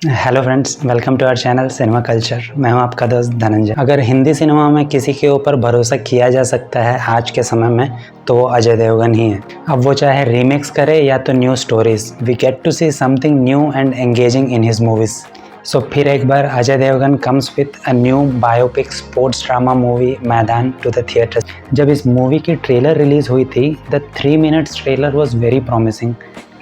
Hello friends, welcome to our channel cinema culture. मैं हूं आपका दोस्त धनंजय। अगर हिंदी सिनेमा में किसी के ऊपर भरोसा किया जा सकता है आज के समय में तो वो अजय देवगन ही है। अब वो चाहे रीमेक्स करे या तो new stories, we get to see something new and engaging in his movies. So फिर एक बार Ajay Devgn comes with a new biopic sports drama movie Maidaan to the theatre. जब इस मूवी की ट्रेलर रिलीज हुई थी, the 3 minutes trailer was very promising.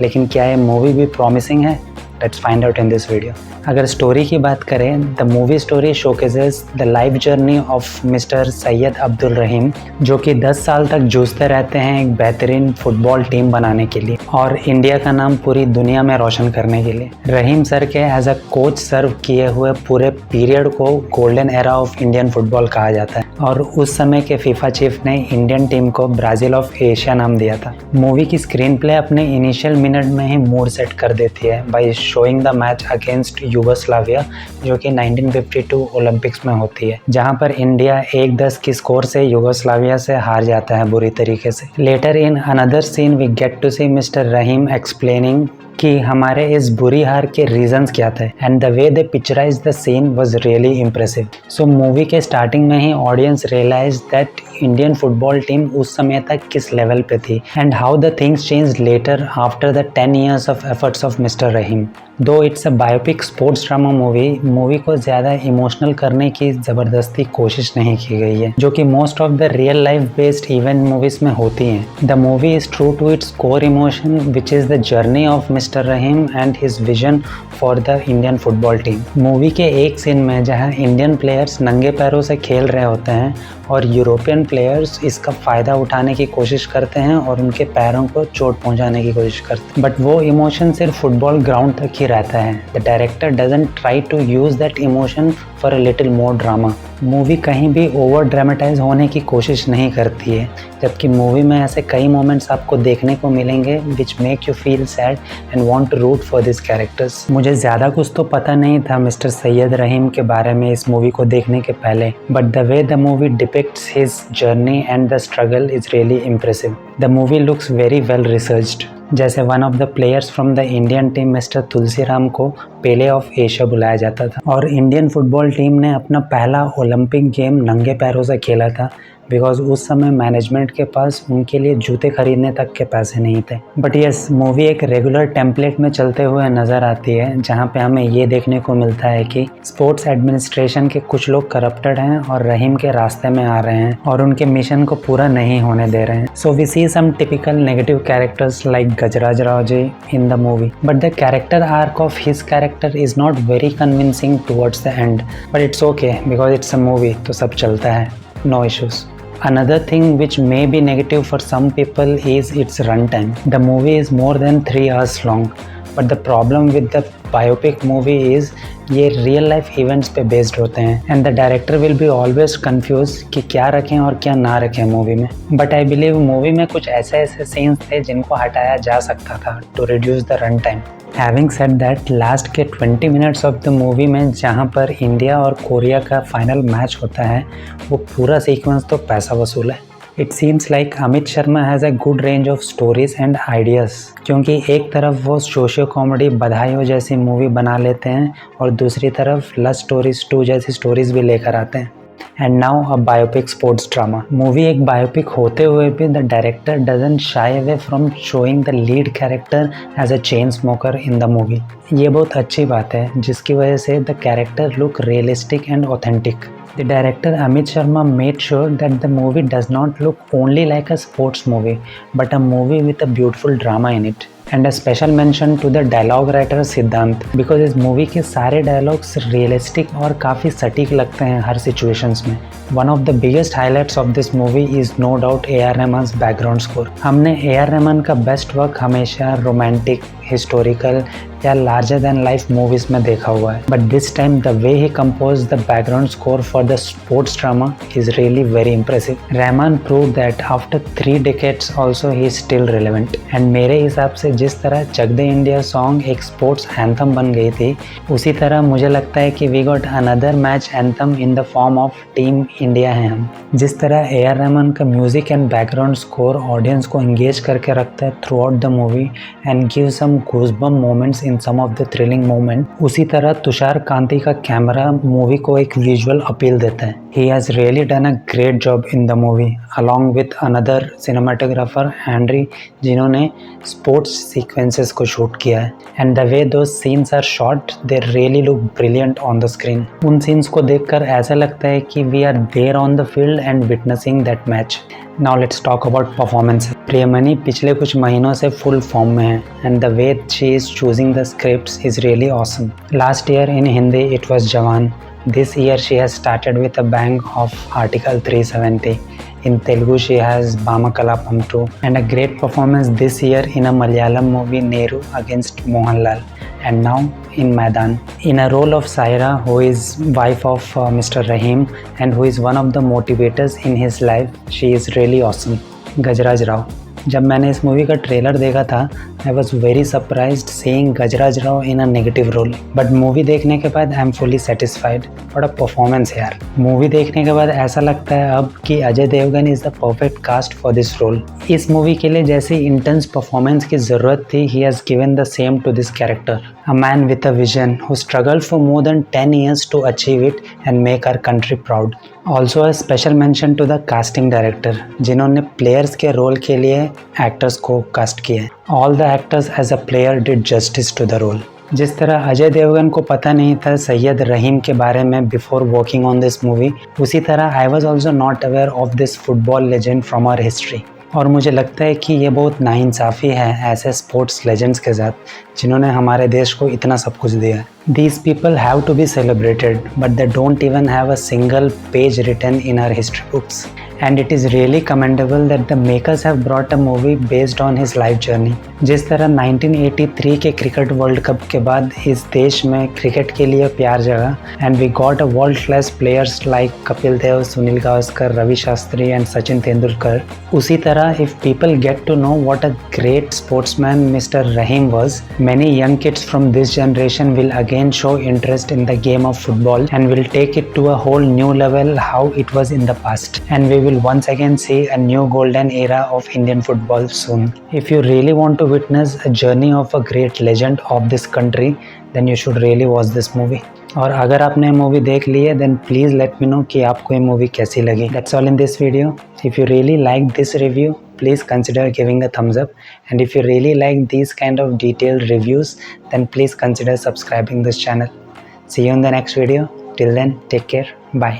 लेकिन क्या ये मूवी भी प्रॉमिसिंग है? Let's find out in this video. अगर स्टोरी की बात करें, the movie story showcases the life journey of mister Syed Abdul Rahim, जो कि 10 साल तक जूझते रहते हैं एक बेहतरीन फुटबॉल टीम बनाने के लिए और इंडिया का नाम पूरी दुनिया में रोशन करने के लिए। रहीम सर के एज अ कोच सर्व किए हुए पूरे पीरियड को golden era of Indian football कहा जाता है और उस समय के फीफा चीफ ने इंडियन टीम को ब्राजील ऑफ एशिया नाम दिया था। मूवी की स्क्रीन प्ले अपने इनिशियल मिनट में ही मूड सेट कर देती है by showing the match against Yugoslavia, जो कि 1952 ओलंपिक्स में होती है, जहां पर इंडिया 1-10 की स्कोर से यूगोस्लाविया से हार जाता है बुरी तरीके से। Later in another scene we get to see mister Rahim explaining कि हमारे इस बुरी हार के रीजंस क्या थे and the way they picturise the scene was really impressive. So movie के स्टार्टिंग में ही audience realise that Indian football team उस समय तक किस लेवल पे थी and how the things change later after the 10 years of efforts of mister Rahim. Though it's a biopic sports drama movie को ज़्यादा इमोशनल करने की ज़बरदस्ती कोशिश नहीं की गई है, जो कि most of the real life based event movies में होती हैं। The movie is true to its core emotion which is the journey of mister Rahim and his vision for the Indian football team. Movie के एक scene में जहां Indian players नंगे पैरों से खेल रहे होते हैं और यूरोपियन प्लेयर्स इसका फ़ायदा उठाने की कोशिश करते हैं और उनके पैरों को चोट पहुंचाने की कोशिश करते हैं, बट वो इमोशन सिर्फ फुटबॉल ग्राउंड तक ही रहता है। The director doesn't try to use that emotion for a little more drama. Movie कहीं भी ओवर ड्रामेटाइज होने की कोशिश नहीं करती है, जबकि मूवी में ऐसे कई मोमेंट्स आपको देखने को मिलेंगे which make you feel sad and want to root for this characters. मुझे ज़्यादा कुछ तो पता नहीं था मिस्टर सैयद रहीम के बारे में इस मूवी को देखने के पहले, but the way the movie depicts his journey and the struggle is really impressive. The movie looks very well researched. जैसे one of the players from the Indian team mister Tulsiram को पेले ऑफ एशिया बुलाया जाता था और Indian football team ने अपना पहला Olympic game नंगे पैरों से खेला था बिकॉज उस समय मैनेजमेंट के पास उनके लिए जूते खरीदने तक के पैसे नहीं थे। बट यस, मूवी एक रेगुलर टेम्पलेट में चलते हुए नज़र आती है, जहाँ पे हमें ये देखने को मिलता है कि स्पोर्ट्स एडमिनिस्ट्रेशन के कुछ लोग करप्टेड हैं और रहीम के रास्ते में आ रहे हैं और उनके मिशन को पूरा नहीं होने दे रहे हैं। So we see some typical negative characters like Gajraj Rao ji in the movie, but the character arc of his character is not very convincing towards the end, but it's okay because it's a movie, तो सब चलता है, no issues. Another thing which may be negative for some people is its runtime. The movie is more than 3 hours long, but the problem with the biopic movie is ये real life events पे based होते हैं and the director will be always confuse कि क्या रखें और क्या ना रखें मूवी में। बट आई बिलीव मूवी में कुछ ऐसे सीन्स थे जिनको हटाया जा सकता था to reduce the run time. Having said that, last के 20 मिनट्स ऑफ द मूवी में जहाँ पर इंडिया और कोरिया का फाइनल मैच होता है, वो पूरा सीक्वेंस तो पैसा वसूल है। It seems like Amit Sharma has a good range of stories and ideas, क्योंकि एक तरफ वो सोशियो कॉमेडी बधाई हो जैसी मूवी बना लेते हैं और दूसरी तरफ लव स्टोरीज 2 जैसी स्टोरीज भी लेकर आते हैं। And now a biopic sports drama movie. एक बायोपिक होते हुए भी the director doesn't shy away from showing the lead character as a chain smoker in the movie. ये बहुत अच्छी बात है, जिसकी वजह से the character look realistic and authentic. The director Amit Sharma made sure that the movie does not look only like a sports movie, but a movie with a beautiful drama in it. And a special mention to the dialogue writer Siddhant, because इस movie के सारे dialogues realistic और काफ़ी सटीक लगते हैं हर situations में। One of the biggest highlights of this movie is no doubt A.R. रहमान's background score. हमने A.R. रहमान का बेस्ट वर्क हमेशा रोमांटिक, हिस्टोरिकल या लार्जर देन लाइफ मूवीज में देखा हुआ है, but this time the way he compose the background score for the sports drama is really very impressive. Rahman prove that after 3 decades also he is still relevant and मेरे हिसाब से जिस तरह चक दे India song एक स्पोर्ट्स एंथम बन गई थी, उसी तरह मुझे लगता है कि we got another match anthem in the form of team India है हम। जिस तरह ए आर रहमान का music and background score audience को एंगेज करके रखता है throughout the movie and give some goosebump moments in some of the thrilling moment, उसी तरह तुषार कांति का कैमरा मूवी को एक विजुअल अपील देता है। He has really done a great job in the movie along with another cinematographer Andrey, जिन्होंने sports sequences को shoot किया है। And the way those scenes are shot they really look brilliant on the screen. उन scenes को देखकर ऐसा लगता है कि we are there on the field and witnessing that match. Now let's talk about performance. Priyamani पिछले कुछ महीनों से फुल फॉर्म में है and the way she is choosing the scripts is really awesome. Last year in Hindi it was जवान. This year she has started with a bang of Article 370. In Telugu she has Bamakalapam 2 and a great performance this year in a Malayalam movie Neru against Mohanlal, and now in Maidan in a role of Saira, who is wife of Mr. Rahim and who is one of the motivators in his life. She is really awesome. Gajraj Rao. जब मैंने इस movie का trailer देखा था I was very surprised seeing Gajraj Rao in a negative role, but movie देखने के बाद I am fully satisfied. बड़ा परफॉर्मेंस है यार। मूवी देखने के बाद ऐसा लगता है अब कि Ajay Devgn is the perfect cast for this role. इस मूवी के लिए जैसी इंटेंस परफॉर्मेंस की ज़रूरत थी, he has given the same to this character, a man with a vision who struggled for more than 10 years to achieve it and make our country proud. Also a special mention to the casting director, जिन्होंने players के role के लिए actors को cast किया है। All the actors as a player did justice to the role. जिस तरह अजय देवगन को पता नहीं था सैयद रहीम के बारे में before working on this movie, उसी तरह I was also not aware of this football legend from our history. और मुझे लगता है कि ये बहुत नाइंसाफ़ी है ऐसे स्पोर्ट्स लेजेंड्स के साथ जिन्होंने हमारे देश को इतना सब कुछ दिया है। These people have to be celebrated, but they don't even have a single page written in our history books. And it is really commendable that the makers have brought a movie based on his life journey. जिस तरह 1983 के cricket world cup के बाद इस देश में cricket के लिए प्यार जगा and we got a world class players like Kapil Dev, Sunil Gavaskar, Ravi Shastri and Sachin Tendulkar, उसी तरह if people get to know what a great sportsman Mr. Rahim was, many young kids from this generation will again show interest in the game of football and will take it to a whole new level how it was in the past, and we will once again see a new golden era of Indian football soon. If you really want to witness a journey of a great legend of this country, then you should really watch this movie. और अगर आपने movie देख ली है then please let me know कि आपको ये movie कैसी लगी. That's all in this video. If you really like this review, please consider giving a thumbs up, and if you really like these kind of detailed reviews, then please consider subscribing this channel. See you in the next video. Till then, take care. Bye.